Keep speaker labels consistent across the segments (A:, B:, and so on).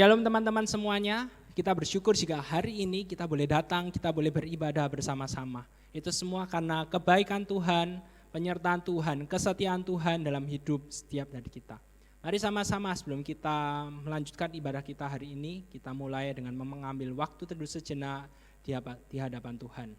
A: Shalom teman-teman semuanya, kita bersyukur jika hari ini kita boleh datang, kita boleh beribadah bersama-sama. Itu semua karena kebaikan Tuhan, penyertaan Tuhan, kesetiaan Tuhan dalam hidup setiap dari kita. Mari sama-sama sebelum kita melanjutkan ibadah kita hari ini, kita mulai dengan mengambil waktu teduh sejenak di hadapan Tuhan.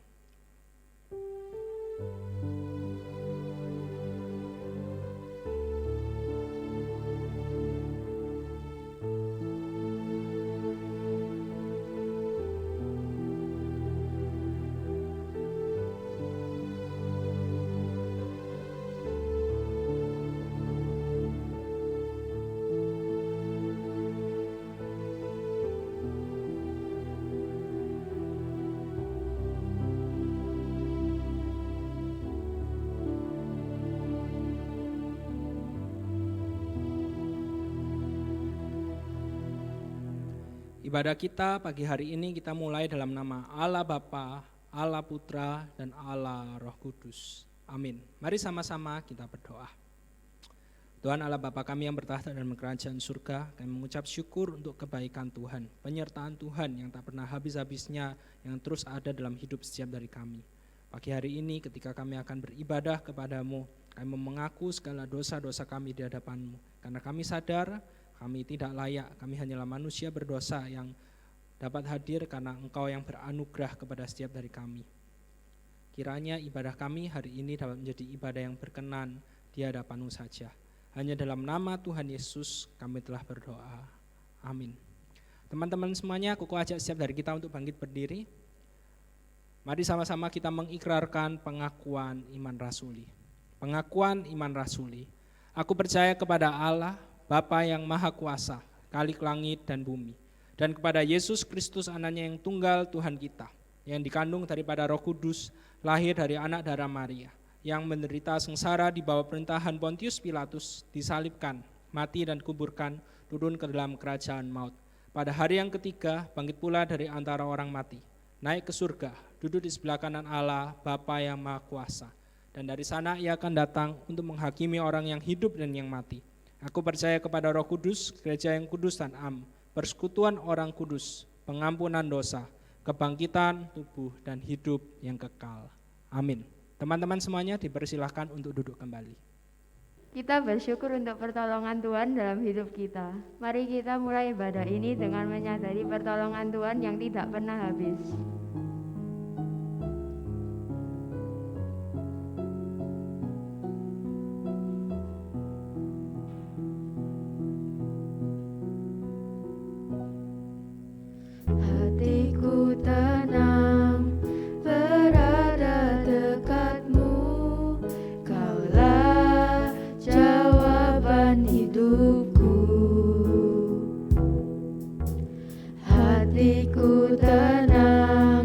A: Ibadah kita pagi hari ini kita mulai dalam nama Allah Bapa, Allah Putra, dan Allah Roh Kudus. Amin. Mari sama-sama kita berdoa. Tuhan Allah Bapa kami yang bertahta dalam kerajaan surga, kami mengucap syukur untuk kebaikan Tuhan, penyertaan Tuhan yang tak pernah habis-habisnya, yang terus ada dalam hidup setiap dari kami. Pagi hari ini ketika kami akan beribadah kepadamu, kami mengaku segala dosa-dosa kami di hadapan-Mu, karena kami sadar kami tidak layak, kami hanyalah manusia berdosa yang dapat hadir karena Engkau yang beranugerah kepada setiap dari kami. Kiranya ibadah kami hari ini dapat menjadi ibadah yang berkenan di hadapan-Mu saja. Hanya dalam nama Tuhan Yesus kami telah berdoa. Amin. Teman-teman semuanya, aku ajak setiap dari kita untuk bangkit berdiri. Mari sama-sama kita mengikrarkan pengakuan iman rasuli. Pengakuan iman rasuli. Aku percaya kepada Allah, Bapa yang Maha Kuasa, Khalik langit dan bumi, dan kepada Yesus Kristus anaknya yang tunggal Tuhan kita, yang dikandung daripada Roh Kudus, lahir dari anak darah Maria, yang menderita sengsara di bawah pemerintahan Pontius Pilatus, disalibkan, mati dan kuburkan, turun ke dalam kerajaan maut. Pada hari yang ketiga, bangkit pula dari antara orang mati, naik ke surga, duduk di sebelah kanan Allah, Bapa yang Maha Kuasa, dan dari sana ia akan datang untuk menghakimi orang yang hidup dan yang mati. Aku percaya kepada Roh Kudus, gereja yang kudus dan am, persekutuan orang kudus, pengampunan dosa, kebangkitan tubuh dan hidup yang kekal. Amin. Teman-teman semuanya dipersilahkan untuk duduk kembali.
B: Kita bersyukur untuk pertolongan Tuhan dalam hidup kita. Mari kita mulai ibadah ini dengan menyadari pertolongan Tuhan yang tidak pernah habis. Hatiku tenang berada dekatmu, Kaulah jawaban hidupku. Hatiku tenang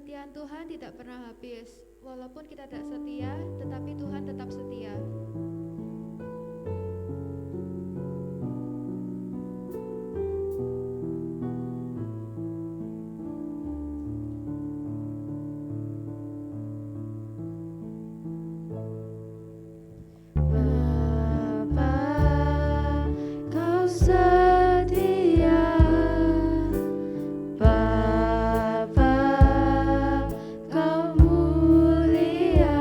C: Kesetiaan Tuhan tidak pernah habis. Walaupun kita tidak setia, tetapi Tuhan tetap setia.
B: Kau mulia,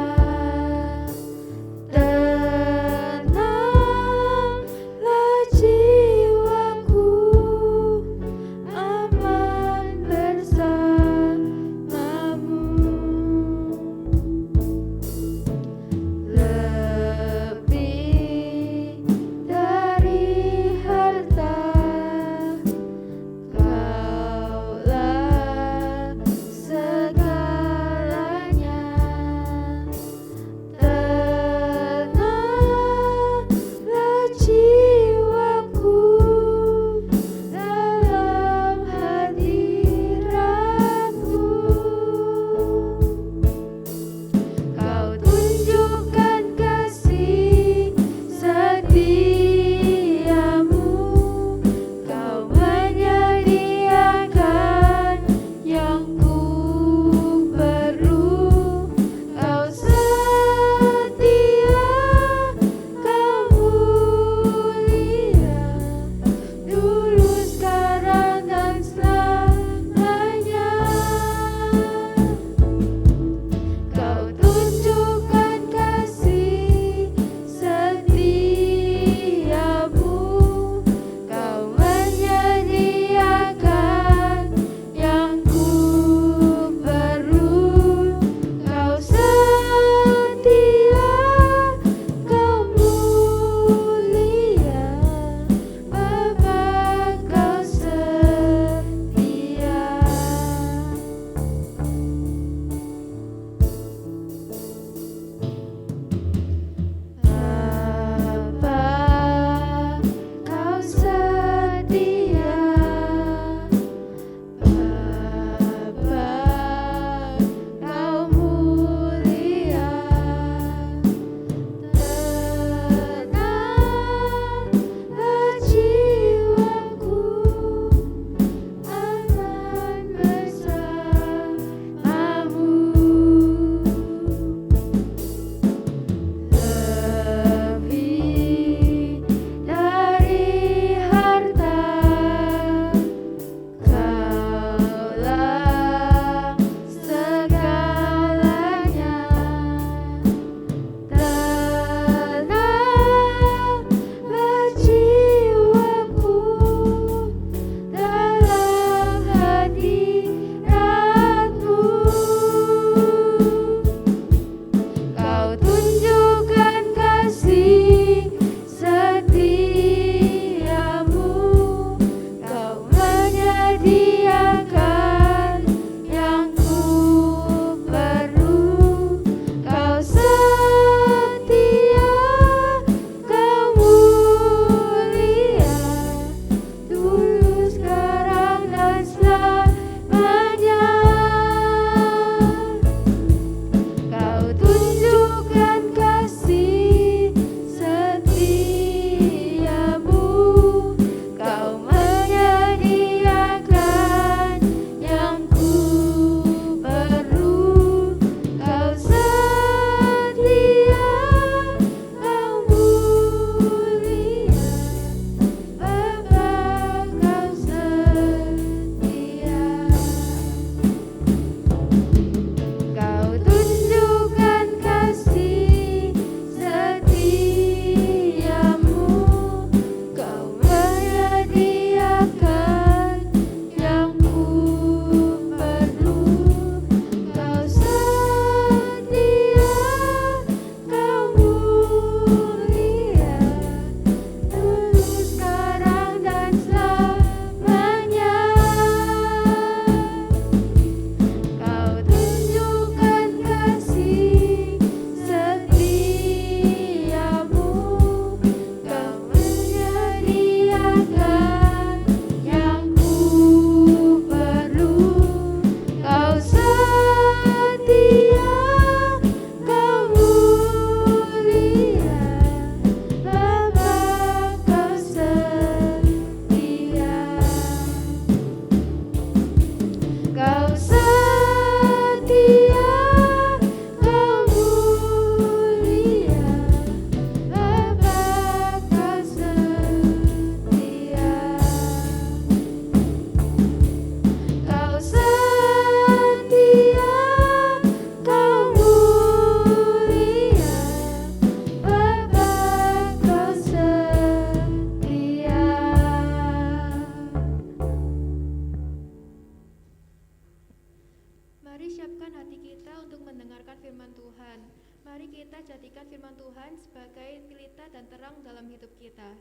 C: Mari siapkan hati kita untuk mendengarkan firman Tuhan. Mari kita jadikan firman Tuhan sebagai pelita dan terang dalam hidup kita.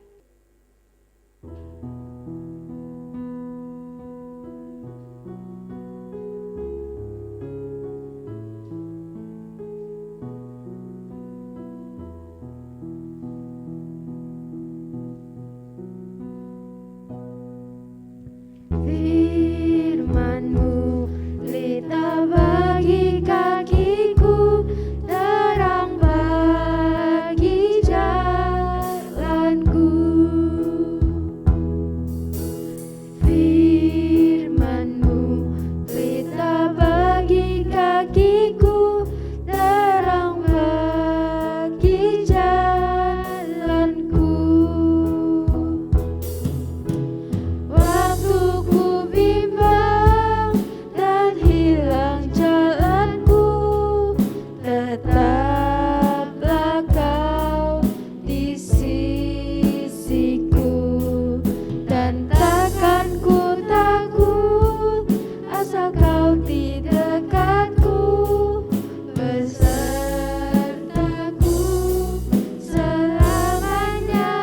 B: Firman-Mu pelita bagi kakiku, terang bagi jalanku. Firman-Mu pelita bagi kakiku, terang bagi jalanku. Waktu ku bimbang dan hilang jalanku, tetaplah Kau di sisiku, dan takkan ku takut asal Kau di dekatku, besertaku selamanya.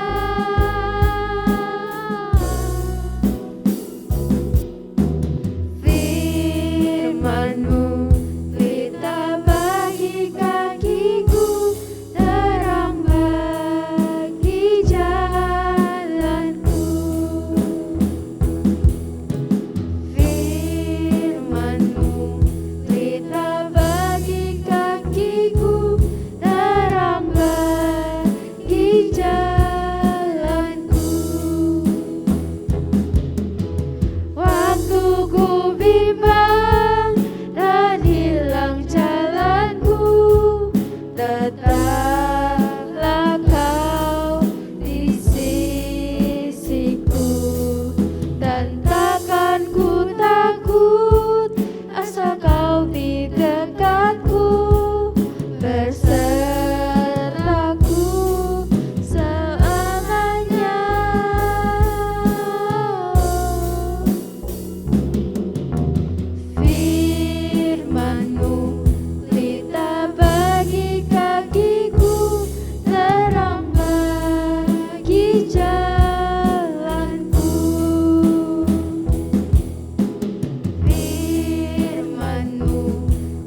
B: Firman-Mu pelita bagi kakiku, terang bagi jalanku. Firman-Mu pelita bagi kakiku, terang bagi jalanku. Waktu ku bimbang dan hilang jalanku, tetaplah Kau di sisiku, dan takkan ku takut asal Kau di dekatku, besertaku selamanya. Firman-Mu pelita bagi kakiku, terang bagi jalanku. Firman-Mu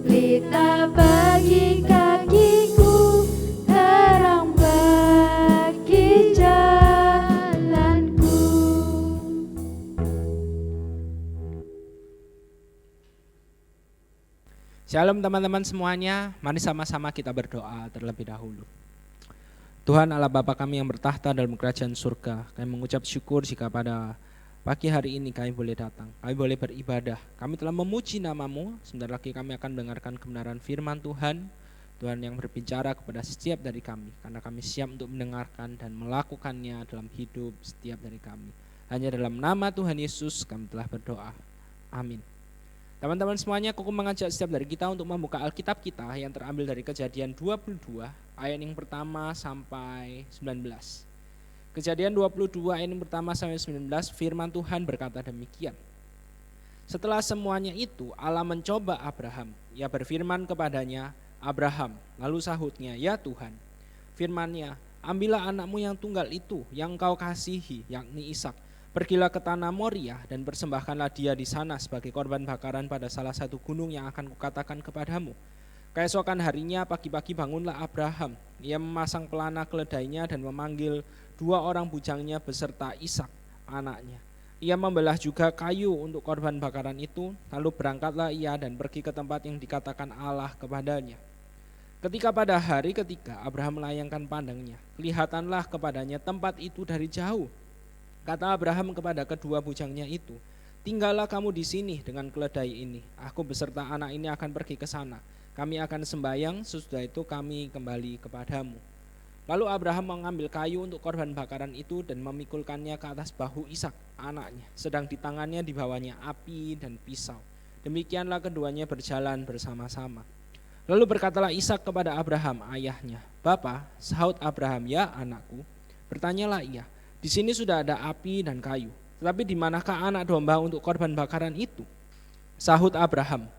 B: pelita bagi kakiku, terang bagi jalanku.
A: Shalom teman-teman semuanya, mari sama-sama kita berdoa terlebih dahulu. Tuhan Allah Bapa kami yang bertahta dalam kerajaan surga, kami mengucap syukur jika pada pagi hari ini kami boleh datang, kami boleh beribadah, kami telah memuji nama-Mu. Sebentar lagi kami akan mendengarkan kebenaran firman Tuhan, Tuhan yang berbicara kepada setiap dari kami, karena kami siap untuk mendengarkan dan melakukannya dalam hidup setiap dari kami. Hanya dalam nama Tuhan Yesus kami telah berdoa, amin. Teman-teman semuanya, aku mengajak setiap dari kita untuk membuka Alkitab kita yang terambil dari Kejadian 22 ayat yang pertama sampai 19. Kejadian 22 ayat yang pertama sampai 19, firman Tuhan berkata demikian. Setelah semuanya itu Allah mencoba Abraham. Ia berfirman kepadanya, Abraham. Lalu sahutnya, ya Tuhan. Firman-Nya, ambillah anakmu yang tunggal itu yang kau kasihi, yakni Ishak. Pergilah ke tanah Moria dan persembahkanlah dia di sana sebagai korban bakaran pada salah satu gunung yang akan kukatakan kepadamu. Keesokan harinya pagi-pagi bangunlah Abraham. Ia memasang pelana keledainya dan memanggil 2 orang bujangnya beserta Ishak anaknya. Ia membelah juga kayu untuk korban bakaran itu, lalu berangkatlah ia dan pergi ke tempat yang dikatakan Allah kepadanya. Ketika pada hari ketiga Abraham melayangkan pandangnya, kelihatanlah kepadanya tempat itu dari jauh. Kata Abraham kepada kedua bujangnya itu, tinggallah kamu di sini dengan keledai ini. Aku beserta anak ini akan pergi ke sana. Kami akan sembahyang, sesudah itu kami kembali kepadamu. Lalu Abraham mengambil kayu untuk korban bakaran itu dan memikulkannya ke atas bahu Ishak anaknya. Sedang di tangannya dibawanya api dan pisau. Demikianlah keduanya berjalan bersama-sama. Lalu berkatalah Ishak kepada Abraham ayahnya, Bapa, sahut Abraham, ya anakku. Bertanyalah ia, di sini sudah ada api dan kayu, tetapi di manakah anak domba untuk korban bakaran itu? Sahut Abraham,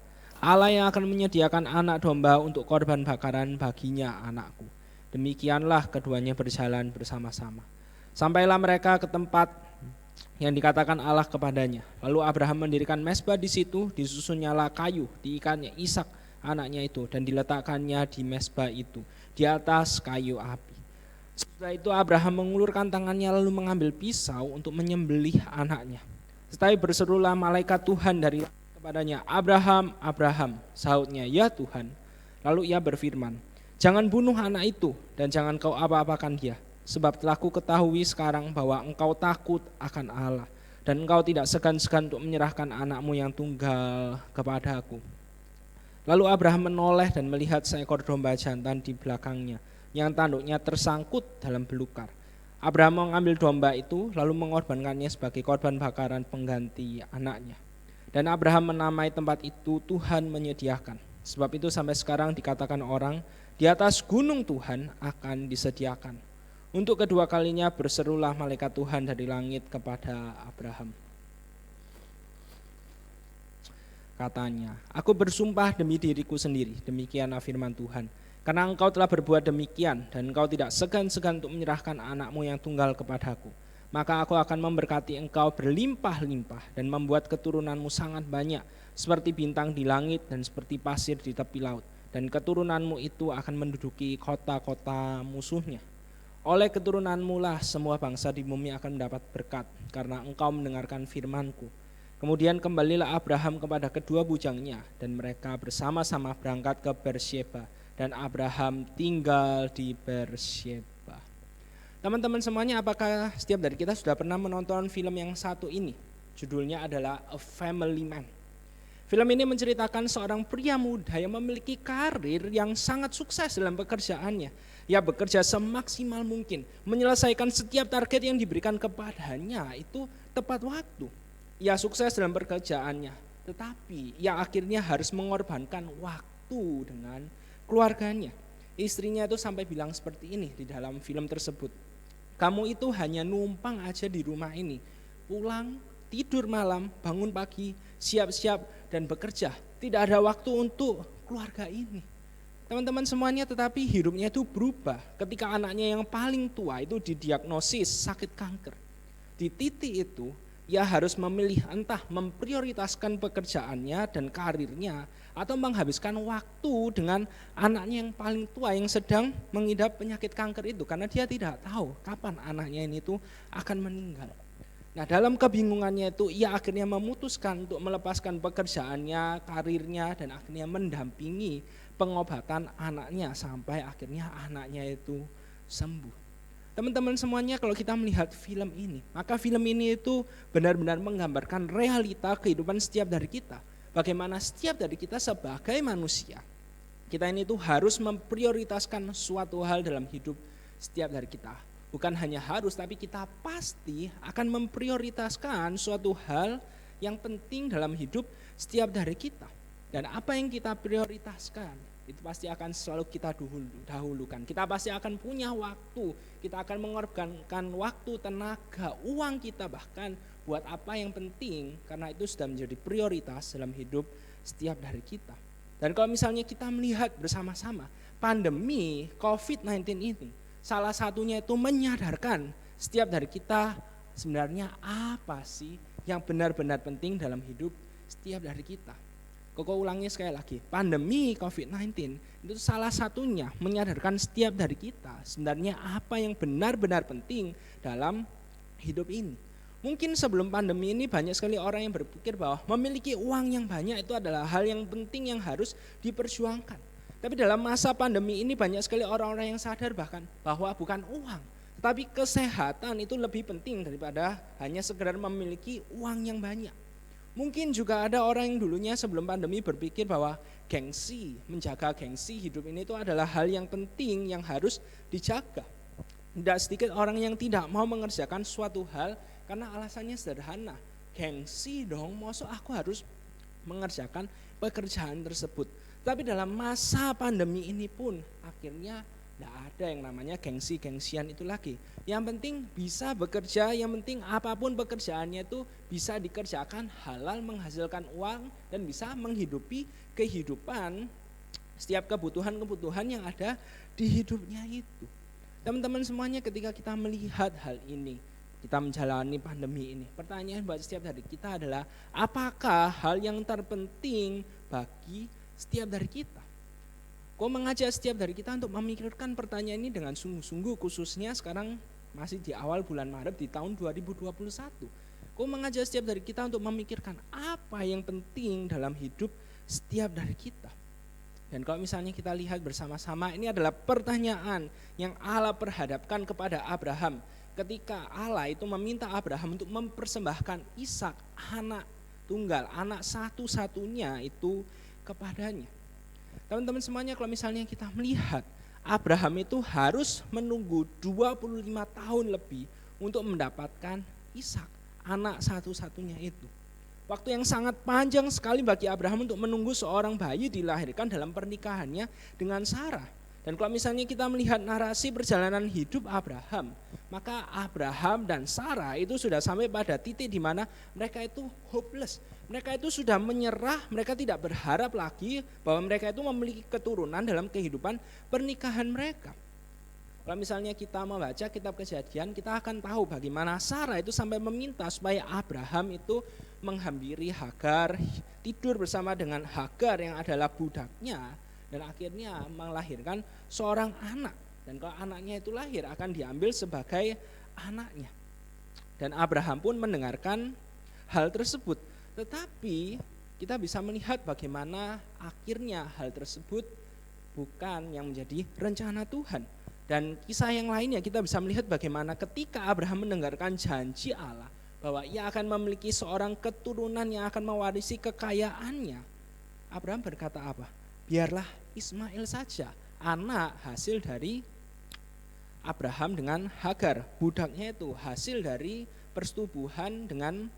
A: Allah yang akan menyediakan anak domba untuk korban bakaran baginya, anakku. Demikianlah keduanya berjalan bersama-sama. Sampailah mereka ke tempat yang dikatakan Allah kepadanya. Lalu Abraham mendirikan mezbah di situ, disusunnyalah kayu, diikatnya Ishak anaknya itu, dan diletakkannya di mezbah itu, di atas kayu api. Setelah itu Abraham mengulurkan tangannya lalu mengambil pisau untuk menyembelih anaknya. Tetapi berserulah malaikat Tuhan dari kepadanya, Abraham, Abraham, sahutnya, ya Tuhan. Lalu ia berfirman, jangan bunuh anak itu dan jangan kau apa-apakan dia. Sebab telah ku ketahui sekarang bahwa engkau takut akan Allah dan engkau tidak segan-segan untuk menyerahkan anakmu yang tunggal kepadaku. Lalu Abraham menoleh dan melihat seekor domba jantan di belakangnya yang tanduknya tersangkut dalam belukar. Abraham mengambil domba itu lalu mengorbankannya sebagai korban bakaran pengganti anaknya. Dan Abraham menamai tempat itu Tuhan menyediakan. Sebab itu sampai sekarang dikatakan orang, di atas gunung Tuhan akan disediakan. Untuk kedua kalinya berserulah malaikat Tuhan dari langit kepada Abraham. Katanya, aku bersumpah demi diriku sendiri, demikianlah firman Tuhan. Karena engkau telah berbuat demikian dan engkau tidak segan-segan untuk menyerahkan anakmu yang tunggal kepadaku, maka aku akan memberkati engkau berlimpah-limpah dan membuat keturunanmu sangat banyak seperti bintang di langit dan seperti pasir di tepi laut. Dan keturunanmu itu akan menduduki kota-kota musuhnya. Oleh keturunanmu lah semua bangsa di bumi akan mendapat berkat karena engkau mendengarkan firmanku. Kemudian kembalilah Abraham kepada kedua bujangnya dan mereka bersama-sama berangkat ke Beersheba dan Abraham tinggal di Beersheba. Teman-teman semuanya, apakah setiap dari kita sudah pernah menonton film yang satu ini? Judulnya adalah A Family Man. Film ini menceritakan seorang pria muda yang memiliki karir yang sangat sukses dalam pekerjaannya. Ia bekerja semaksimal mungkin, menyelesaikan setiap target yang diberikan kepadanya itu tepat waktu. Ia sukses dalam pekerjaannya, tetapi ia akhirnya harus mengorbankan waktu dengan keluarganya. Istrinya itu sampai bilang seperti ini di dalam film tersebut. Kamu itu hanya numpang aja di rumah ini, pulang, tidur malam, bangun pagi, siap-siap dan bekerja. Tidak ada waktu untuk keluarga ini. Teman-teman semuanya, tetapi hidupnya itu berubah ketika anaknya yang paling tua itu didiagnosis sakit kanker. Di titik itu, ia harus memilih entah memprioritaskan pekerjaannya dan karirnya atau menghabiskan waktu dengan anaknya yang paling tua yang sedang mengidap penyakit kanker itu, karena dia tidak tahu kapan anaknya ini tuh akan meninggal. Nah, dalam kebingungannya itu ia akhirnya memutuskan untuk melepaskan pekerjaannya, karirnya, dan akhirnya mendampingi pengobatan anaknya sampai akhirnya anaknya itu sembuh. Teman-teman semuanya, kalau kita melihat film ini, maka film ini itu benar-benar menggambarkan realita kehidupan setiap dari kita. Bagaimana setiap dari kita sebagai manusia, kita ini tuh harus memprioritaskan suatu hal dalam hidup setiap dari kita. Bukan hanya harus, tapi kita pasti akan memprioritaskan suatu hal yang penting dalam hidup setiap dari kita. Dan apa yang kita prioritaskan, itu pasti akan selalu kita dahulukan. Kita pasti akan punya waktu, kita akan mengorbankan waktu, tenaga, uang kita bahkan buat apa yang penting, karena itu sudah menjadi prioritas dalam hidup setiap dari kita. Dan kalau misalnya kita melihat bersama-sama pandemi COVID-19 ini, salah satunya itu menyadarkan setiap dari kita sebenarnya apa sih yang benar-benar penting dalam hidup setiap dari kita. Koko ulangi sekali lagi, pandemi COVID-19 itu salah satunya menyadarkan setiap dari kita sebenarnya apa yang benar-benar penting dalam hidup ini. Mungkin sebelum pandemi ini banyak sekali orang yang berpikir bahwa memiliki uang yang banyak itu adalah hal yang penting yang harus diperjuangkan. Tapi dalam masa pandemi ini banyak sekali orang-orang yang sadar bahkan bahwa bukan uang, tetapi kesehatan itu lebih penting daripada hanya sekedar memiliki uang yang banyak. Mungkin juga ada orang yang dulunya sebelum pandemi berpikir bahwa menjaga gengsi hidup ini itu adalah hal yang penting yang harus dijaga. Tidak sedikit orang yang tidak mau mengerjakan suatu hal karena alasannya sederhana. Gengsi dong, maksud aku harus mengerjakan pekerjaan tersebut. Tapi dalam masa pandemi ini pun akhirnya Tidak ada yang namanya gengsi-gengsian itu lagi. Yang penting bisa bekerja, yang penting apapun pekerjaannya itu bisa dikerjakan halal, menghasilkan uang, dan bisa menghidupi kehidupan setiap kebutuhan-kebutuhan yang ada di hidupnya itu. Teman-teman semuanya, ketika kita melihat hal ini, kita menjalani pandemi ini, pertanyaan buat setiap dari kita adalah, apakah hal yang terpenting bagi setiap dari kita? Kau mengajak setiap dari kita untuk memikirkan pertanyaan ini dengan sungguh-sungguh, khususnya sekarang masih di awal bulan Maret di tahun 2021. Kau mengajak setiap dari kita untuk memikirkan apa yang penting dalam hidup setiap dari kita. Dan kalau misalnya kita lihat bersama-sama, ini adalah pertanyaan yang Allah perhadapkan kepada Abraham. Ketika Allah itu meminta Abraham untuk mempersembahkan Ishak, anak tunggal, anak satu-satunya itu kepadanya. Teman-teman semuanya, kalau misalnya kita melihat Abraham itu harus menunggu 25 tahun lebih untuk mendapatkan Ishak, anak satu-satunya itu. Waktu yang sangat panjang sekali bagi Abraham untuk menunggu seorang bayi dilahirkan dalam pernikahannya dengan Sarah. Dan kalau misalnya kita melihat narasi perjalanan hidup Abraham, maka Abraham dan Sarah itu sudah sampai pada titik di mana mereka itu hopeless. Mereka itu sudah menyerah, mereka tidak berharap lagi bahwa mereka itu memiliki keturunan dalam kehidupan pernikahan mereka. Kalau misalnya kita membaca kitab Kejadian, kita akan tahu bagaimana Sarah itu sampai meminta supaya Abraham itu menghampiri Hagar, tidur bersama dengan Hagar yang adalah budaknya, dan akhirnya melahirkan seorang anak. Dan kalau anaknya itu lahir akan diambil sebagai anaknya. Dan Abraham pun mendengarkan hal tersebut. Tetapi kita bisa melihat bagaimana akhirnya hal tersebut bukan yang menjadi rencana Tuhan. Dan kisah yang lainnya kita bisa melihat bagaimana ketika Abraham mendengarkan janji Allah bahwa ia akan memiliki seorang keturunan yang akan mewarisi kekayaannya, Abraham berkata apa? Biarlah Ismail saja, anak hasil dari Abraham dengan Hagar, budaknya itu hasil dari persetubuhan dengan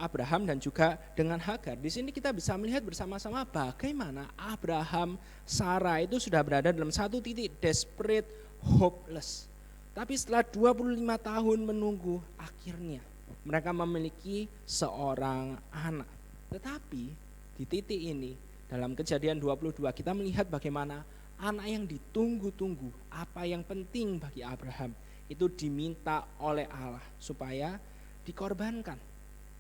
A: Abraham dan juga dengan Hagar. Di sini kita bisa melihat bersama-sama bagaimana Abraham, Sarah itu sudah berada dalam satu titik desperate, hopeless. Tapi setelah 25 tahun menunggu, akhirnya mereka memiliki seorang anak. Tetapi di titik ini, dalam Kejadian 22 kita melihat bagaimana anak yang ditunggu-tunggu, apa yang penting bagi Abraham, itu diminta oleh Allah supaya dikorbankan.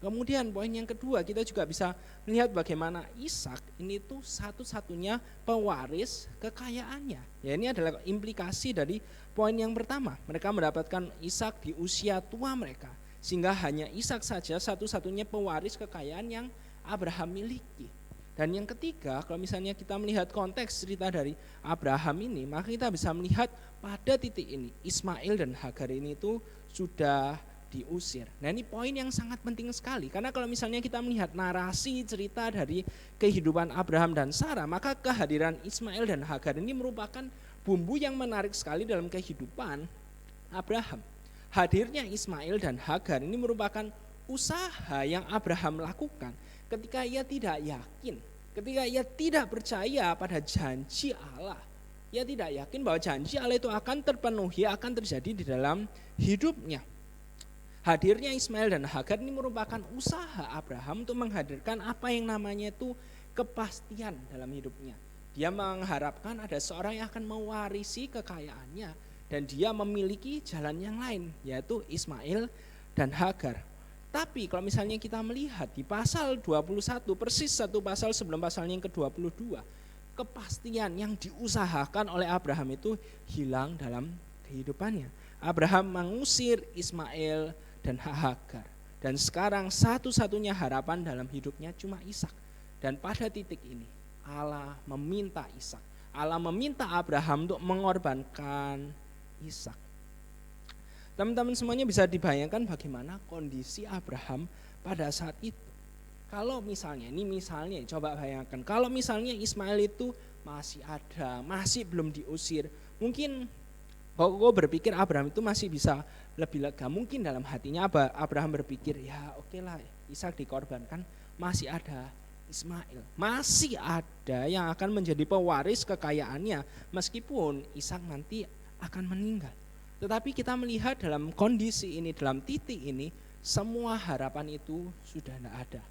A: Kemudian poin yang kedua, kita juga bisa melihat bagaimana Ishak ini tuh satu-satunya pewaris kekayaannya. Ya, ini adalah implikasi dari poin yang pertama. Mereka mendapatkan Ishak di usia tua mereka, sehingga hanya Ishak saja satu-satunya pewaris kekayaan yang Abraham miliki. Dan yang ketiga, kalau misalnya kita melihat konteks cerita dari Abraham ini, maka kita bisa melihat pada titik ini Ismail dan Hagar ini itu sudah diusir. Nah, ini poin yang sangat penting sekali, karena kalau misalnya kita melihat narasi cerita dari kehidupan Abraham dan Sarah, maka kehadiran Ismail dan Hagar ini merupakan bumbu yang menarik sekali dalam kehidupan Abraham. Hadirnya Ismail dan Hagar ini merupakan usaha yang Abraham lakukan ketika ia tidak yakin, ketika ia tidak percaya pada janji Allah. Ia tidak yakin bahwa janji Allah itu akan terpenuhi, akan terjadi di dalam hidupnya. Hadirnya Ismail dan Hagar ini merupakan usaha Abraham untuk menghadirkan apa yang namanya itu kepastian dalam hidupnya. Dia mengharapkan ada seorang yang akan mewarisi kekayaannya dan dia memiliki jalan yang lain, yaitu Ismail dan Hagar. Tapi kalau misalnya kita melihat di pasal 21, persis satu pasal sebelum pasal yang ke-22, kepastian yang diusahakan oleh Abraham itu hilang dalam kehidupannya. Abraham mengusir Ismail dan Hagar. Dan sekarang satu-satunya harapan dalam hidupnya cuma Ishak. Dan pada titik ini Allah meminta Ishak. Allah meminta Abraham untuk mengorbankan Ishak. Teman-teman semuanya bisa dibayangkan bagaimana kondisi Abraham pada saat itu. Kalau misalnya, ini misalnya coba bayangkan, kalau misalnya Ismail itu masih ada, masih belum diusir, mungkin kok berpikir Abraham itu masih bisa lebih lega. Mungkin dalam hatinya Abraham berpikir, ya oke lah, Ishak dikorbankan, masih ada Ismail. Masih ada yang akan menjadi pewaris kekayaannya meskipun Ishak nanti akan meninggal. Tetapi kita melihat dalam kondisi ini, dalam titik ini, semua harapan itu sudah tidak ada.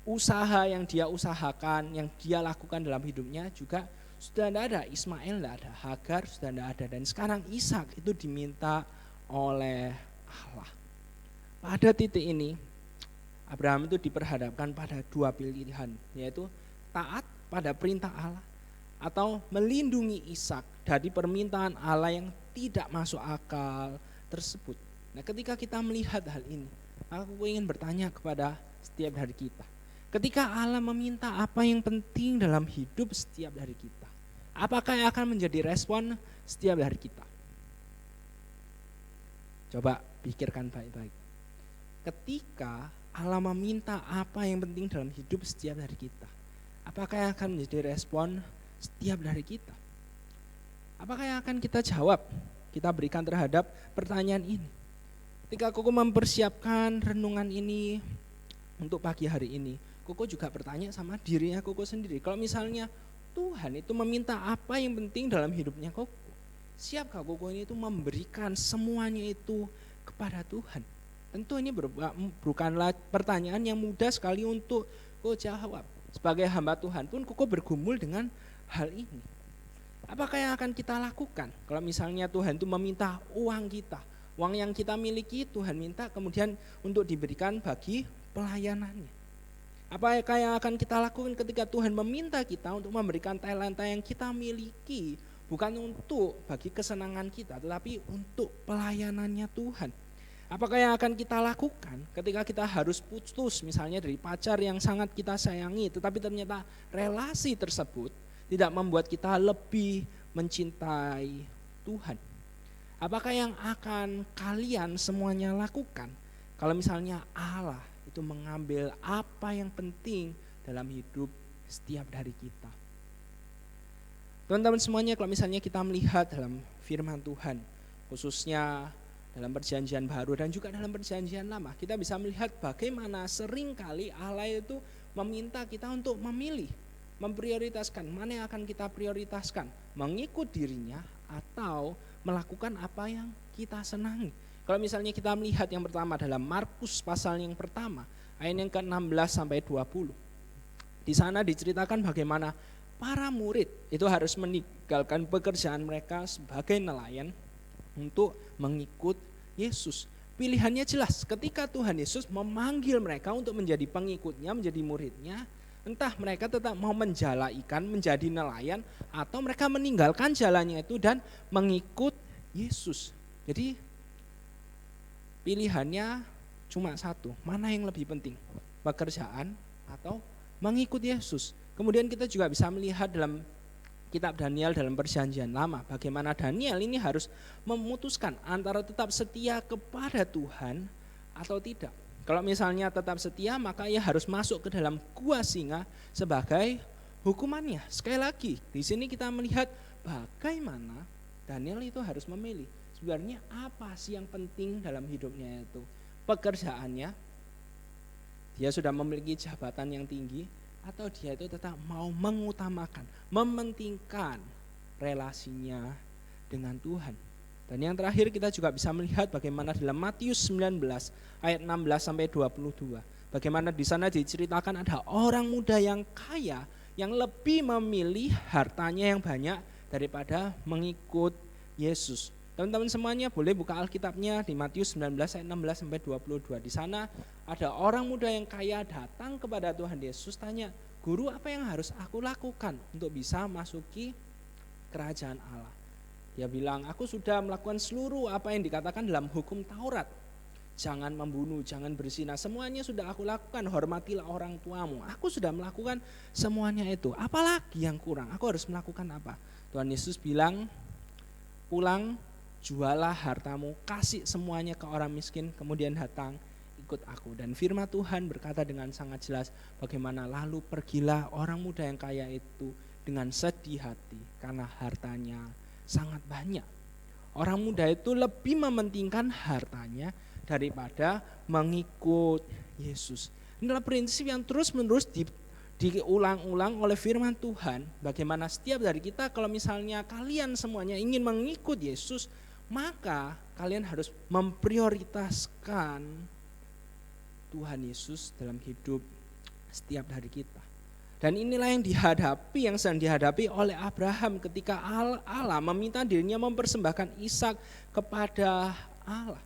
A: Usaha yang dia usahakan, yang dia lakukan dalam hidupnya juga sudah tidak ada. Ismail tidak ada, Hagar sudah tidak ada. Dan sekarang Ishak itu diminta oleh Allah. Pada titik ini, Abraham itu diperhadapkan pada dua pilihan, yaitu taat pada perintah Allah atau melindungi Ishak dari permintaan Allah yang tidak masuk akal tersebut. Nah, ketika kita melihat hal ini, aku ingin bertanya kepada setiap dari kita. Ketika Allah meminta apa yang penting dalam hidup setiap dari kita, apakah yang akan menjadi respon setiap dari kita? Coba pikirkan baik-baik. Ketika Allah meminta apa yang penting dalam hidup setiap dari kita, apakah yang akan menjadi respon setiap dari kita? Apakah yang akan kita jawab, kita berikan terhadap pertanyaan ini? Ketika Koko mempersiapkan renungan ini untuk pagi hari ini, Koko juga bertanya sama dirinya Koko sendiri. Kalau misalnya Tuhan itu meminta apa yang penting dalam hidupnya Koko, siapkah Koko ini itu memberikan semuanya itu kepada Tuhan? Tentu ini bukanlah pertanyaan yang mudah sekali untuk Koko jawab. Sebagai hamba Tuhan pun Koko bergumul dengan hal ini. Apakah yang akan kita lakukan kalau misalnya Tuhan itu meminta uang kita, uang yang kita miliki Tuhan minta kemudian untuk diberikan bagi pelayanannya? Apakah yang akan kita lakukan ketika Tuhan meminta kita untuk memberikan talenta yang kita miliki, bukan untuk bagi kesenangan kita tetapi untuk pelayanannya Tuhan? Apakah yang akan kita lakukan ketika kita harus putus misalnya dari pacar yang sangat kita sayangi, tetapi ternyata relasi tersebut tidak membuat kita lebih mencintai Tuhan? Apakah yang akan kalian semuanya lakukan kalau misalnya Allah itu mengambil apa yang penting dalam hidup setiap dari kita? Teman-teman semuanya, kalau misalnya kita melihat dalam firman Tuhan, khususnya dalam perjanjian baru dan juga dalam perjanjian lama, kita bisa melihat bagaimana seringkali Allah itu meminta kita untuk memilih, memprioritaskan mana yang akan kita prioritaskan, mengikut dirinya atau melakukan apa yang kita senangi. Kalau misalnya kita melihat yang pertama dalam Markus pasal yang pertama, ayat yang ke-16 sampai 20. Di sana diceritakan bagaimana para murid itu harus meninggalkan pekerjaan mereka sebagai nelayan untuk mengikut Yesus. Pilihannya jelas, ketika Tuhan Yesus memanggil mereka untuk menjadi pengikutnya, menjadi muridnya, entah mereka tetap mau menjala ikan, menjadi nelayan, atau mereka meninggalkan jalannya itu dan mengikut Yesus. Jadi pilihannya cuma satu, mana yang lebih penting, pekerjaan atau mengikut Yesus. Kemudian kita juga bisa melihat dalam kitab Daniel dalam perjanjian lama, bagaimana Daniel ini harus memutuskan antara tetap setia kepada Tuhan atau tidak. Kalau misalnya tetap setia, maka ia harus masuk ke dalam gua singa sebagai hukumannya. Sekali lagi, di sini kita melihat bagaimana Daniel itu harus memilih. Sebenarnya apa sih yang penting dalam hidupnya itu? Pekerjaannya, dia sudah memiliki jabatan yang tinggi, atau dia itu tetap mau mengutamakan, mementingkan relasinya dengan Tuhan. Dan yang terakhir kita juga bisa melihat bagaimana dalam Matius 19 ayat 16 sampai 22. Bagaimana di sana diceritakan ada orang muda yang kaya yang lebih memilih hartanya yang banyak daripada mengikut Yesus. Teman-teman semuanya boleh buka Alkitabnya di Matius 19 ayat 16 sampai 22. Di sana ada orang muda yang kaya datang kepada Tuhan Yesus tanya, "Guru, apa yang harus aku lakukan untuk bisa masuki kerajaan Allah?" Dia bilang, "Aku sudah melakukan seluruh apa yang dikatakan dalam hukum Taurat. Jangan membunuh, jangan berzina, semuanya sudah aku lakukan. Hormatilah orang tuamu. Aku sudah melakukan semuanya itu. Apalagi yang kurang? Aku harus melakukan apa?" Tuhan Yesus bilang, "Pulang, jualah hartamu, kasih semuanya ke orang miskin, kemudian datang ikut aku." Dan firman Tuhan berkata dengan sangat jelas bagaimana lalu pergilah orang muda yang kaya itu dengan sedih hati karena hartanya sangat banyak. Orang muda itu lebih mementingkan hartanya daripada mengikut Yesus. Inilah prinsip yang terus-menerus diulang-ulang oleh firman Tuhan, bagaimana setiap dari kita kalau misalnya kalian semuanya ingin mengikut Yesus, maka kalian harus memprioritaskan Tuhan Yesus dalam hidup setiap dari kita. Dan inilah yang sedang dihadapi oleh Abraham ketika Allah meminta dirinya mempersembahkan Ishak kepada Allah.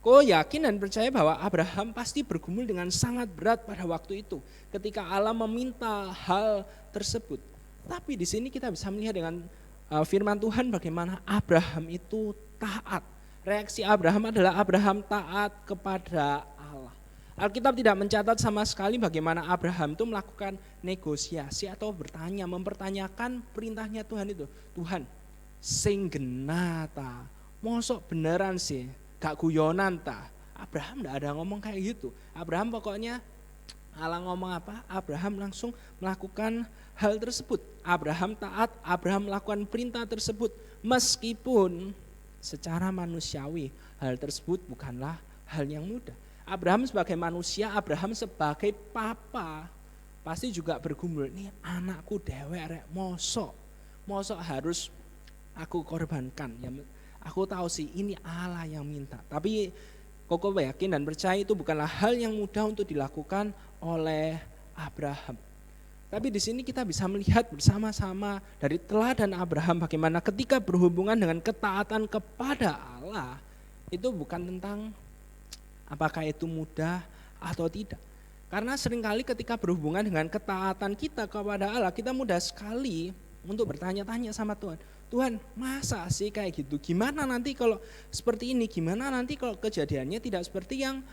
A: Kau yakin dan percaya bahwa Abraham pasti bergumul dengan sangat berat pada waktu itu ketika Allah meminta hal tersebut. Tapi di sini kita bisa melihat dengan firman Tuhan bagaimana Abraham itu taat. Reaksi Abraham adalah Abraham taat kepada Allah. Alkitab tidak mencatat sama sekali bagaimana Abraham itu melakukan negosiasi atau mempertanyakan perintahnya Tuhan itu. Tuhan, sing genata, mosok beneran sih, gak guyonan ta. Abraham tidak ada ngomong kayak gitu. Abraham pokoknya Allah ngomong apa, Abraham langsung melakukan hal tersebut. Abraham taat, Abraham melakukan perintah tersebut. Meskipun secara manusiawi hal tersebut bukanlah hal yang mudah. Abraham sebagai manusia, Abraham sebagai papa pasti juga bergumul, nih anakku dewek rek, mosok harus aku korbankan. Ya, aku tahu sih ini Allah yang minta, tapi Koko yakin dan percaya itu bukanlah hal yang mudah untuk dilakukan oleh Abraham. Tapi di sini kita bisa melihat bersama-sama dari teladan Abraham bagaimana ketika berhubungan dengan ketaatan kepada Allah, itu bukan tentang apakah itu mudah atau tidak. Karena seringkali ketika berhubungan dengan ketaatan kita kepada Allah, kita mudah sekali untuk bertanya-tanya sama Tuhan. Tuhan, masa sih kayak gitu? Gimana nanti kalau seperti ini? Gimana nanti kalau kejadiannya tidak seperti yang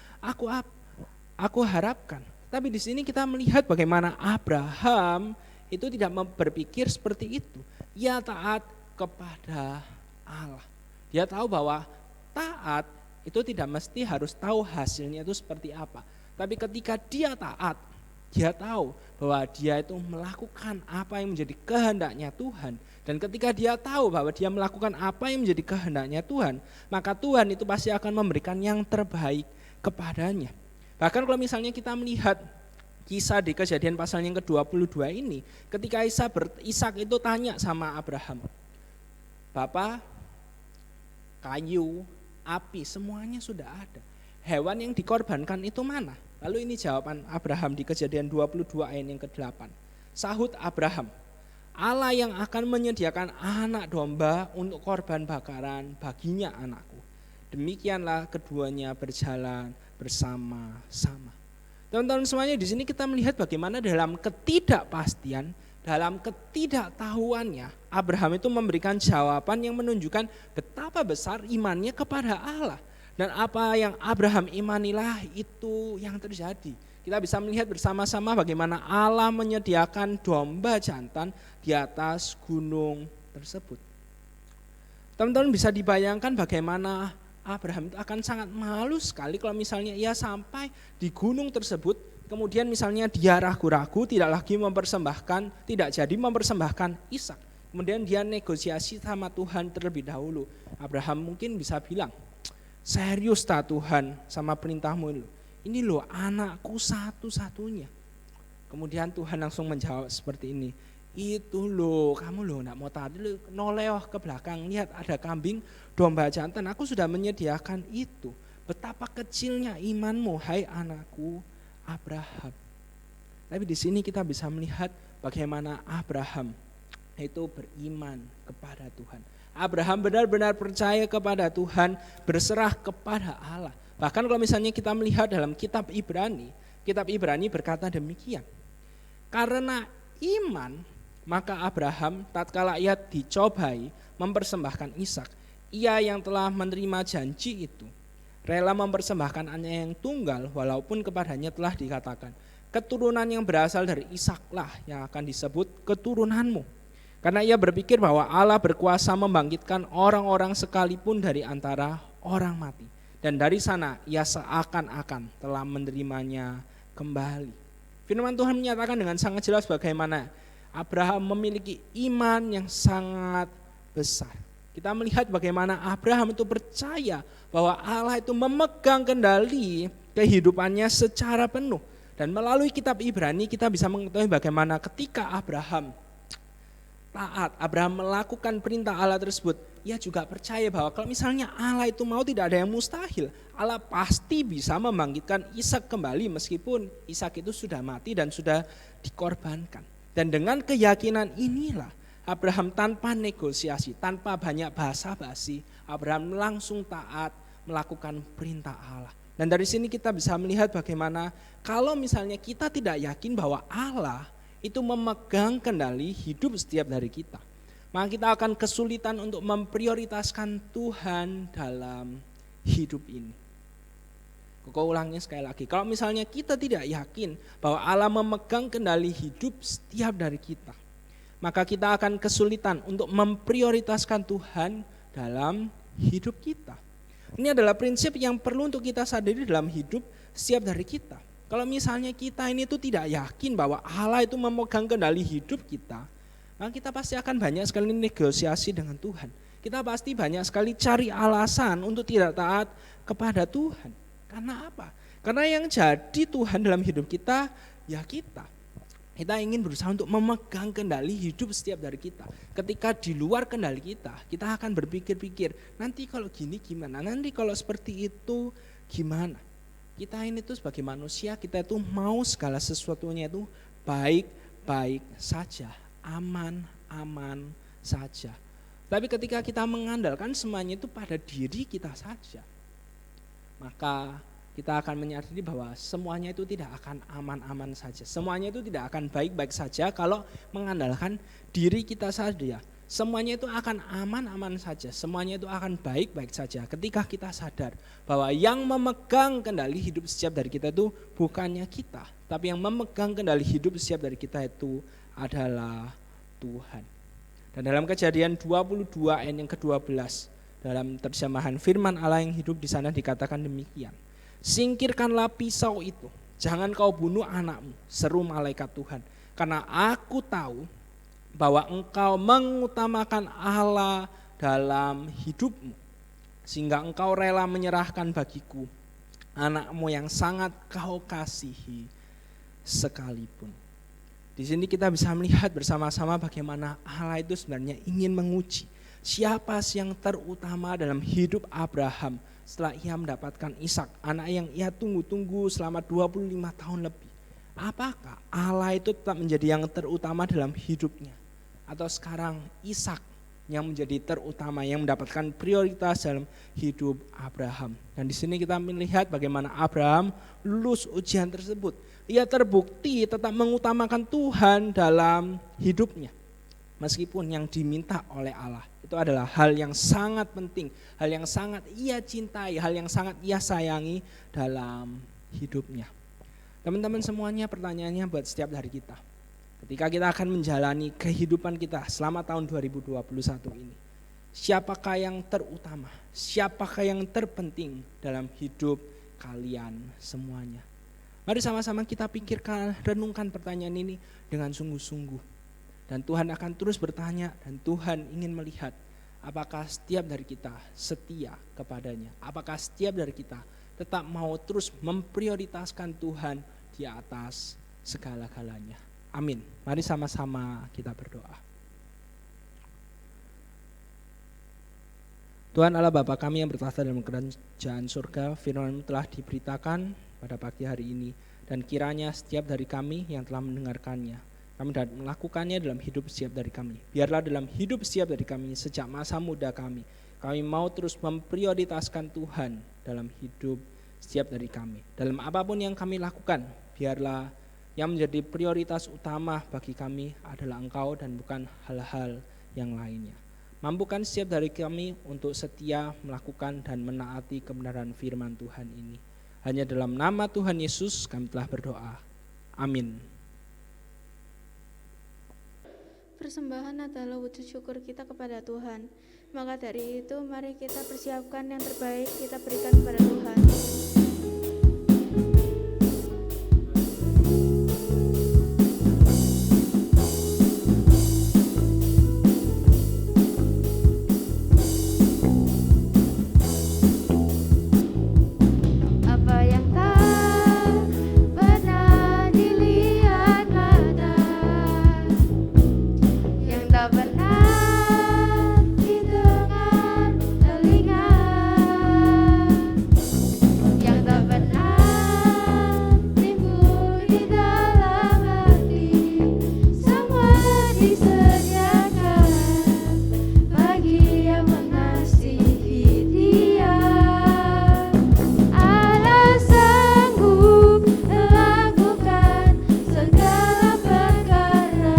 A: aku harapkan? Tapi di sini kita melihat bagaimana Abraham itu tidak berpikir seperti itu. Ia taat kepada Allah. Dia tahu bahwa taat itu tidak mesti harus tahu hasilnya itu seperti apa. Tapi ketika dia taat, dia tahu bahwa dia itu melakukan apa yang menjadi kehendaknya Tuhan. Dan ketika dia tahu bahwa dia melakukan apa yang menjadi kehendaknya Tuhan, maka Tuhan itu pasti akan memberikan yang terbaik kepadanya. Bahkan kalau misalnya kita melihat kisah di Kejadian pasal yang ke-22 ini, ketika Ishak itu tanya sama Abraham, Bapak, kayu, api, semuanya sudah ada. Hewan yang dikorbankan itu mana? Lalu ini jawaban Abraham di Kejadian 22 ayat yang ke-8. Sahut Abraham, Allah yang akan menyediakan anak domba untuk korban bakaran baginya anakku. Demikianlah keduanya berjalan bersama-sama. Teman-teman semuanya, di sini kita melihat bagaimana dalam ketidakpastian, dalam ketidaktahuannya, Abraham itu memberikan jawaban yang menunjukkan betapa besar imannya kepada Allah. Dan apa yang Abraham imanilah itu yang terjadi. Kita bisa melihat bersama-sama bagaimana Allah menyediakan domba jantan di atas gunung tersebut. Teman-teman bisa dibayangkan bagaimana Abraham itu akan sangat malu sekali kalau misalnya ia sampai di gunung tersebut, kemudian misalnya dia ragu-ragu tidak jadi mempersembahkan Ishak. Kemudian dia negosiasi sama Tuhan terlebih dahulu. Abraham mungkin bisa bilang, serius tak Tuhan sama perintahmu itu? Ini loh anakku satu-satunya. Kemudian Tuhan langsung menjawab seperti ini. Itu loh, kamu loh nak mau tadi noleh ke belakang, lihat ada kambing domba jantan, aku sudah menyediakan itu. Betapa kecilnya imanmu, hai anakku Abraham. Tapi di sini kita bisa melihat bagaimana Abraham itu beriman kepada Tuhan. Abraham benar-benar percaya kepada Tuhan, berserah kepada Allah. Bahkan kalau misalnya kita melihat dalam kitab Ibrani berkata demikian. Karena iman, maka Abraham tatkala ia dicobai mempersembahkan Ishak, ia yang telah menerima janji itu, rela mempersembahkan anaknya yang tunggal walaupun kepadanya telah dikatakan, keturunan yang berasal dari Ishaklah yang akan disebut keturunanmu. Karena ia berpikir bahwa Allah berkuasa membangkitkan orang-orang sekalipun dari antara orang mati. Dan dari sana ia seakan-akan telah menerimanya kembali. Firman Tuhan menyatakan dengan sangat jelas bagaimana Abraham memiliki iman yang sangat besar. Kita melihat bagaimana Abraham itu percaya bahwa Allah itu memegang kendali kehidupannya secara penuh. Dan melalui kitab Ibrani kita bisa mengetahui bagaimana ketika Abraham taat, Abraham melakukan perintah Allah tersebut, ia juga percaya bahwa kalau misalnya Allah itu mau, tidak ada yang mustahil. Allah pasti bisa membangkitkan Ishak kembali meskipun Ishak itu sudah mati dan sudah dikorbankan. Dan dengan keyakinan inilah Abraham tanpa negosiasi, tanpa banyak basa-basi, Abraham langsung taat melakukan perintah Allah. Dan dari sini kita bisa melihat bagaimana kalau misalnya kita tidak yakin bahwa Allah itu memegang kendali hidup setiap dari kita, maka kita akan kesulitan untuk memprioritaskan Tuhan dalam hidup ini. Kau ulangnya sekali lagi, kalau misalnya kita tidak yakin bahwa Allah memegang kendali hidup setiap dari kita, maka kita akan kesulitan untuk memprioritaskan Tuhan dalam hidup kita. Ini adalah prinsip yang perlu untuk kita sadari dalam hidup setiap dari kita. Kalau misalnya kita ini tuh tidak yakin bahwa Allah itu memegang kendali hidup kita, maka kita pasti akan banyak sekali negosiasi dengan Tuhan. Kita pasti banyak sekali cari alasan untuk tidak taat kepada Tuhan. Karena apa? Karena yang jadi Tuhan dalam hidup kita, ya kita. Kita ingin berusaha untuk memegang kendali hidup setiap dari kita. Ketika di luar kendali kita akan berpikir-pikir, nanti kalau gini gimana, nanti kalau seperti itu gimana. Kita ini tuh sebagai manusia, kita itu mau segala sesuatunya itu baik-baik saja, aman-aman saja. Tapi ketika kita mengandalkan semuanya itu pada diri kita saja, maka kita akan menyadari bahwa semuanya itu tidak akan aman-aman saja. Semuanya itu tidak akan baik-baik saja kalau mengandalkan diri kita saja. Semuanya itu akan aman-aman saja, semuanya itu akan baik-baik saja ketika kita sadar bahwa yang memegang kendali hidup setiap dari kita itu bukannya kita, tapi yang memegang kendali hidup setiap dari kita itu adalah Tuhan. Dan dalam Kejadian 22 ayat yang ke-12, dalam terjemahan firman Allah yang hidup di sana dikatakan demikian. Singkirkanlah pisau itu, jangan kau bunuh anakmu, seru malaikat Tuhan, karena aku tahu bahwa engkau mengutamakan Allah dalam hidupmu, sehingga engkau rela menyerahkan bagiku anakmu yang sangat kau kasihi sekalipun. Di sini kita bisa melihat bersama-sama bagaimana Allah itu sebenarnya ingin menguji siapa sih yang terutama dalam hidup Abraham setelah ia mendapatkan Ishak, anak yang ia tunggu-tunggu selama 25 tahun lebih. Apakah Allah itu tetap menjadi yang terutama dalam hidupnya? Atau sekarang Ishak yang menjadi terutama, yang mendapatkan prioritas dalam hidup Abraham. Dan di sini kita melihat bagaimana Abraham lulus ujian tersebut. Ia terbukti tetap mengutamakan Tuhan dalam hidupnya. Meskipun yang diminta oleh Allah itu adalah hal yang sangat penting, hal yang sangat ia cintai, hal yang sangat ia sayangi dalam hidupnya. Teman-teman semuanya, pertanyaannya buat setiap hari kita. Ketika kita akan menjalani kehidupan kita selama tahun 2021 ini, siapakah yang terutama, siapakah yang terpenting dalam hidup kalian semuanya? Mari sama-sama kita pikirkan, renungkan pertanyaan ini dengan sungguh-sungguh. Dan Tuhan akan terus bertanya dan Tuhan ingin melihat apakah setiap dari kita setia kepadanya, apakah setiap dari kita tetap mau terus memprioritaskan Tuhan di atas segala-galanya. Amin. Mari sama-sama kita berdoa. Tuhan Allah Bapa kami yang bertahta dalam kerajaan surga, firman-Mu telah diberitakan pada pagi hari ini, dan kiranya setiap dari kami yang telah mendengarkannya, kami dapat melakukannya dalam hidup setiap dari kami. Biarlah dalam hidup setiap dari kami sejak masa muda kami mau terus memprioritaskan Tuhan dalam hidup setiap dari kami. Dalam apapun yang kami lakukan, biarlah yang menjadi prioritas utama bagi kami adalah Engkau dan bukan hal-hal yang lainnya. Mampukan setiap dari kami untuk setia melakukan dan menaati kebenaran firman Tuhan ini. Hanya dalam nama Tuhan Yesus kami telah berdoa. Amin.
D: Persembahan adalah wujud syukur kita kepada Tuhan. Maka dari itu mari kita persiapkan yang terbaik kita berikan kepada Tuhan.
B: Apa yang tak pernah tak pernah didengar telinga, yang tak pernah timbul di dalam hati, semua disediakan bagi yang mengasihi Dia. Allah sanggup melakukan segala perkara,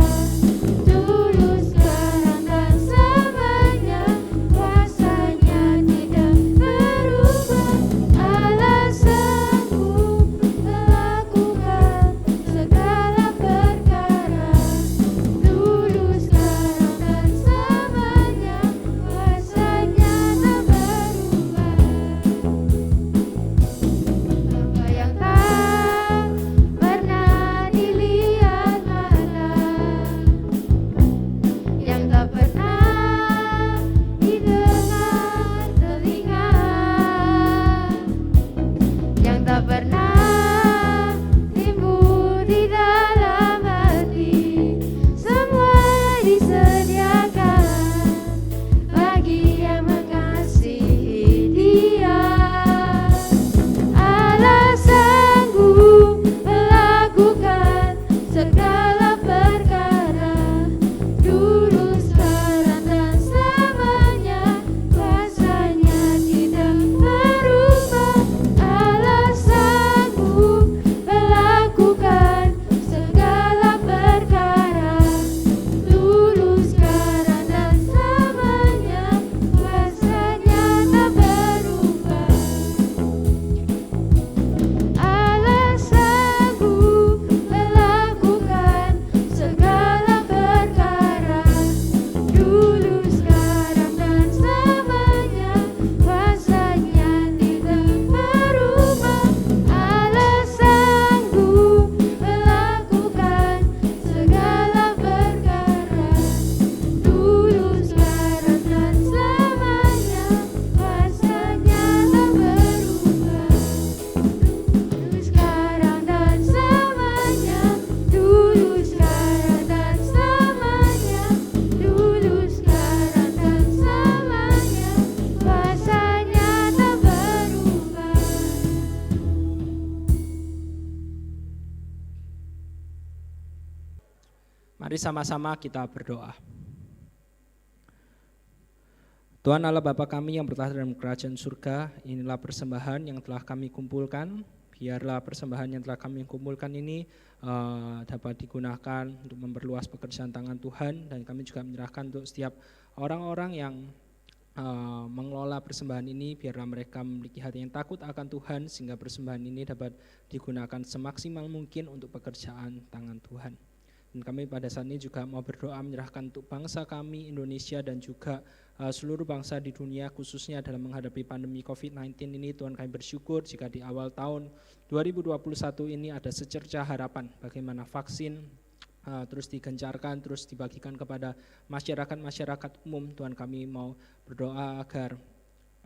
B: dulu, sekarang, dan selamanya. Kuasanya tidak berubah. Allah sanggup melakukan segala perkara, dulu, sekarang, dan selamanya. Kuasanya tak berubah. Apa yang tak pernah dilihat mata, yang tak pernah didengar telinga, yang tak pernah timbul di dalam hati, semua disediakan bagi yang mengasihi Dia. Allah sanggup melakukan segala perkara, dulu, sekarang, dan selamanya. Kuasanya tidak berubah. Allah sanggup melakukan segala perkara, dulu, sekarang, dan selamanya. Kuasanya tak berubah. Allah sanggup melakukan segala perkara, dulu, sekarang, dan selamanya. Kuasanya tidak berubah. Allah sanggup melakukan segala perkara, dulu, sekarang, dan selamanya. Kuasanya tak berubah. Dulu, sekarang, dan selamanya. Dulu, sekarang, dan selamanya. Dulu, sekarang, dan selamanya. Kuasanya tak berubah.
A: Mari sama-sama kita berdoa. Tuhan Allah Bapa kami yang bertahta dalam kerajaan surga, inilah persembahan yang telah kami kumpulkan. Biarlah persembahan yang telah kami kumpulkan ini dapat digunakan untuk memperluas pekerjaan tangan Tuhan, dan kami juga menyerahkan untuk setiap orang-orang yang mengelola persembahan ini. Biarlah mereka memiliki hati yang takut akan Tuhan, sehingga persembahan ini dapat digunakan semaksimal mungkin untuk pekerjaan tangan Tuhan. Dan kami pada saat ini juga mau berdoa menyerahkan untuk bangsa kami Indonesia dan juga seluruh bangsa di dunia, khususnya dalam menghadapi pandemi COVID-19 ini. Tuhan, kami bersyukur jika di awal tahun 2021 ini ada secercah harapan bagaimana vaksin terus digencarkan, terus dibagikan kepada masyarakat umum. Tuhan, kami mau berdoa agar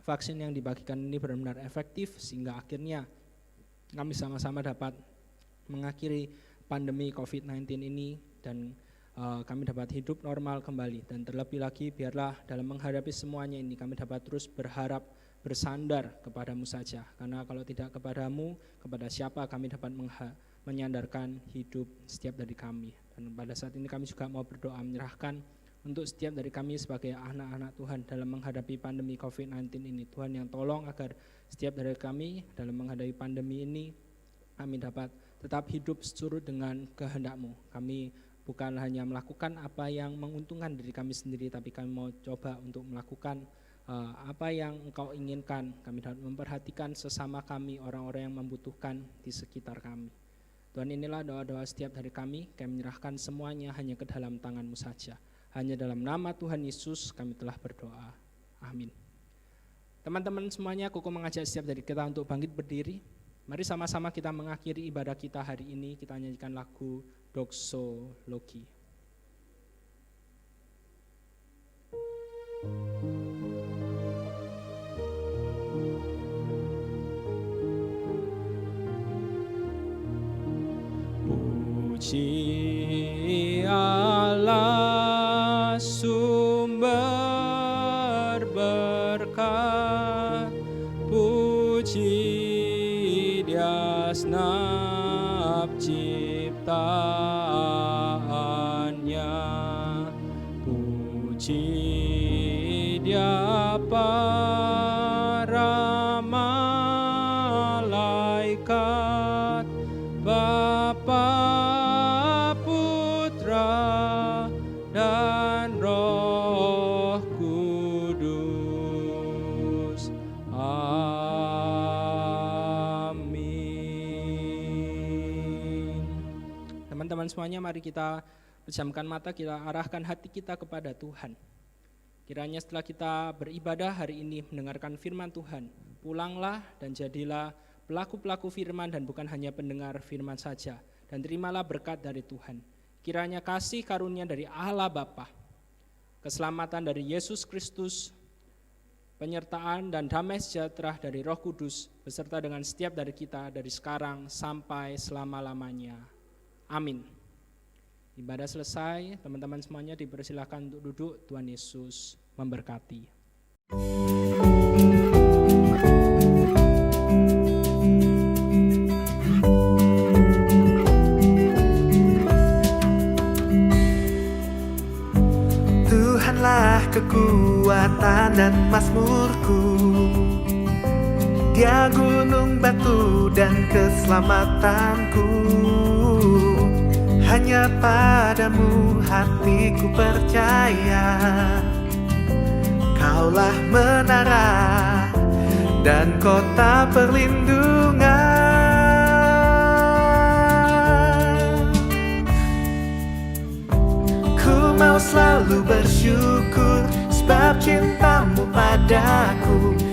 A: vaksin yang dibagikan ini benar-benar efektif, sehingga akhirnya kami sama-sama dapat mengakhiri pandemi COVID-19 ini, dan kami dapat hidup normal kembali. Dan terlebih lagi, biarlah dalam menghadapi semuanya ini kami dapat terus berharap, bersandar kepadamu saja. Karena kalau tidak kepadamu, kepada siapa kami dapat menyandarkan hidup setiap dari kami. Dan pada saat ini kami juga mau berdoa menyerahkan untuk setiap dari kami sebagai anak-anak Tuhan dalam menghadapi pandemi COVID-19 ini. Tuhan yang tolong agar setiap dari kami dalam menghadapi pandemi ini, kami dapat tetap hidup seturut dengan kehendak-Mu. Kami bukan hanya melakukan apa yang menguntungkan diri kami sendiri, tapi kami mau coba untuk melakukan apa yang Engkau inginkan. Kami dapat memperhatikan sesama kami, orang-orang yang membutuhkan di sekitar kami. Tuhan, inilah doa-doa setiap dari kami menyerahkan semuanya hanya ke dalam tangan-Mu saja. Hanya dalam nama Tuhan Yesus kami telah berdoa. Amin. Teman-teman semuanya, Koko mengajak setiap dari kita untuk bangkit berdiri. Mari sama-sama kita mengakhiri ibadah kita hari ini. Kita nyanyikan lagu Doxologi. Puji Allah Puji Dia para malaikat, Bapa, Putra, dan Roh Kudus. Amin. Teman-teman semuanya, mari kita pejamkan mata, kita arahkan hati kita kepada Tuhan. Kiranya setelah kita beribadah hari ini mendengarkan firman Tuhan, pulanglah dan jadilah pelaku-pelaku firman dan bukan hanya pendengar firman saja. Dan terimalah berkat dari Tuhan. Kiranya kasih karunia dari Allah Bapa, keselamatan dari Yesus Kristus, penyertaan dan damai sejahtera dari Roh Kudus beserta dengan setiap dari kita dari sekarang sampai selama-lamanya. Amin. Ibadah selesai, teman-teman semuanya dipersilakan untuk duduk. Tuhan Yesus memberkati.
E: Tuhanlah kekuatan dan mazmurku, Dia gunung batu dan keselamatanku. Hanya padamu hatiku percaya, Kaulah menara dan kota perlindungan. Ku mau selalu bersyukur sebab cintamu padaku.